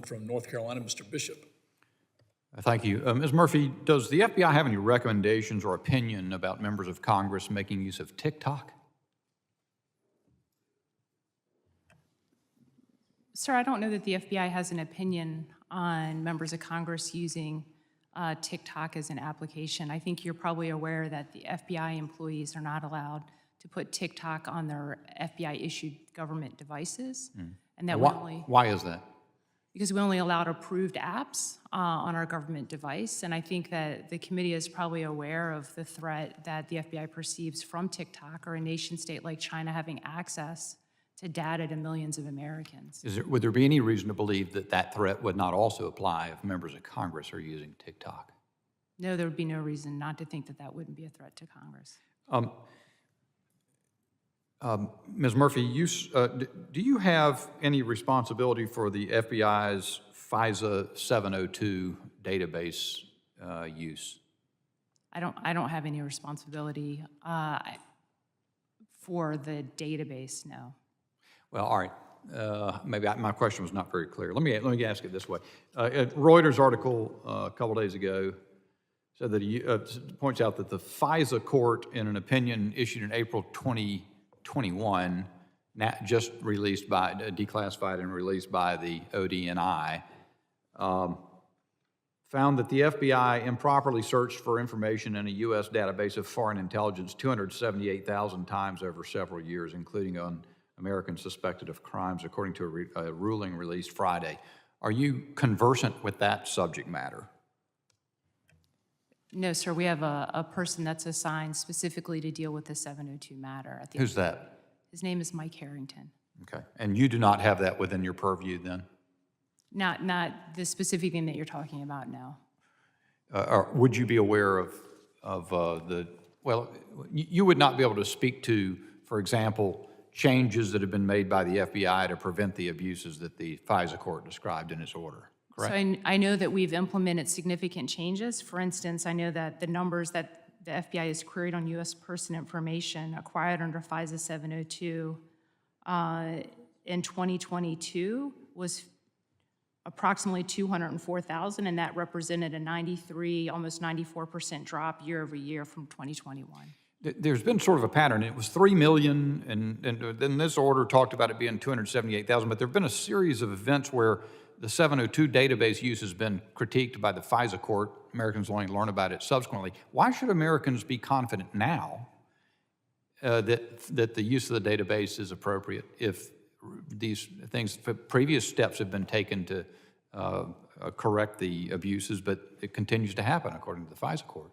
From North Carolina, Mr. Bishop. Thank you. Ms. Murphy, does the FBI have any recommendations or opinion about members of Congress making use of TikTok? Sir, I don't know that the FBI has an opinion on members of Congress using TikTok as an application. I think you're probably aware that the FBI employees are not allowed to put TikTok on their FBI-issued government devices. And that Why is that? Because we only allowed approved apps on our government device. And I think that the committee is probably aware of the threat that the FBI perceives from TikTok or a nation state like China having access to data to millions of Americans. Would there be any reason to believe that that threat would not also apply if members of Congress are using TikTok? No, there would be no reason not to think that that wouldn't be a threat to Congress. Ms. Murphy, do you have any responsibility for the FBI's FISA 702 database use? I don't have any responsibility for the database, no. Well, all right. Maybe my question was not very clear. Let me ask it this way. A Reuters article a couple days ago said that points out that the FISA court, in an opinion issued in April 2021, just released by, declassified and released by the ODNI, found that the FBI improperly searched for information in a U.S. database of foreign intelligence 278,000 times over several years, including on Americans suspected of crimes, according to a ruling released Friday. Are you conversant with that subject matter? No, sir. We have a person that's assigned specifically to deal with the 702 matter. Who's that? His name is Mike Harrington. Okay. And you do not have that within your purview then? Not the specific thing that you're talking about, no. Or would you be aware of well, you would not be able to speak to, for example, changes that have been made by the FBI to prevent the abuses that the FISA court described in its order, correct? So I know that we've implemented significant changes. For instance, I know that the numbers that the FBI has queried on U.S. person information acquired under FISA 702 in 2022 was approximately 204,000, and that represented a 93, almost 94% drop year over year from 2021. There's been sort of a pattern. It was 3 million, and then this order talked about it being 278,000, but there have been a series of events where the 702 database use has been critiqued by the FISA court. Americans only learn about it subsequently. Why should Americans be confident now that the use of the database is appropriate if these things, previous steps have been taken to correct the abuses, but it continues to happen according to the FISA court?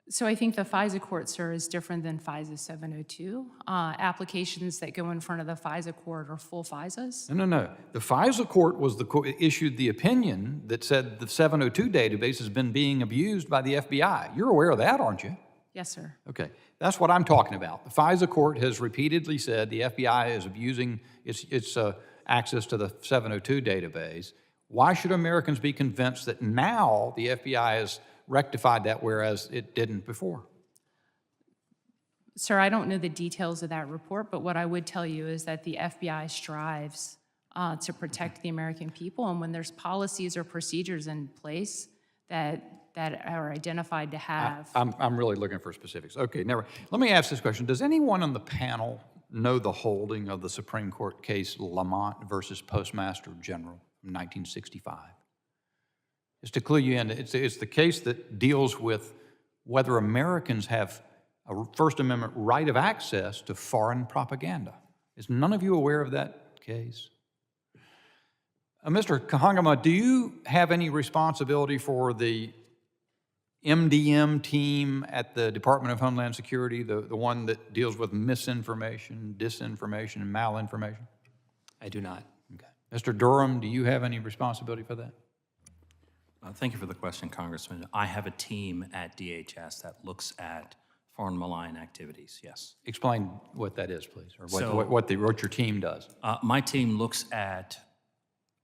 So I think the FISA court, sir, is different than FISA 702. Applications that go in front of the FISA court are full FISAs. No. The FISA court was issued the opinion that said the 702 database has been being abused by the FBI. You're aware of that, aren't you? Yes, sir. Okay, that's what I'm talking about. The FISA court has repeatedly said the FBI is abusing its access to the 702 database. Why should Americans be convinced that now the FBI has rectified that, whereas it didn't before? Sir, I don't know the details of that report, but what I would tell you is that the FBI strives to protect the American people, and when there's policies or procedures in place that are identified to have... I'm really looking for specifics. Okay, let me ask this question. Does anyone on the panel know the holding of the Supreme Court case Lamont versus Postmaster General from 1965? Just to clue you in, it's the case that deals with whether Americans have a First Amendment right of access to foreign propaganda. Is none of you aware of that case? Mr. Kahangama, do you have any responsibility for the MDM team at the Department of Homeland Security, the one that deals with misinformation, disinformation, and malinformation? I do not. Okay. Mr. Durham, do you have any responsibility for that? Thank you for the question, Congressman. I have a team at DHS that looks at foreign malign activities, yes. Explain what that is, please, or So, what your team does. My team looks at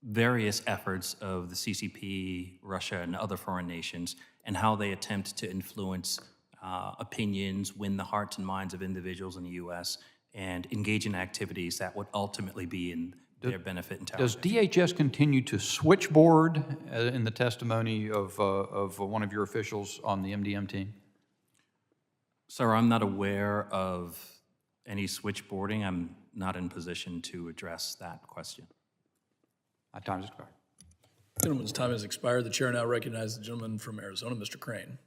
various efforts of the CCP, Russia, and other foreign nations, and how they attempt to influence opinions, win the hearts and minds of individuals in the U.S., and engage in activities that would ultimately be in their benefit and Does target. DHS continue to switchboard in the testimony of one of your officials on the MDM team? Sir, I'm not aware of any switchboarding. I'm not in position to address that question. My time's expired. Gentleman's time has expired. The chair now recognizes the gentleman from Arizona, Mr. Crane.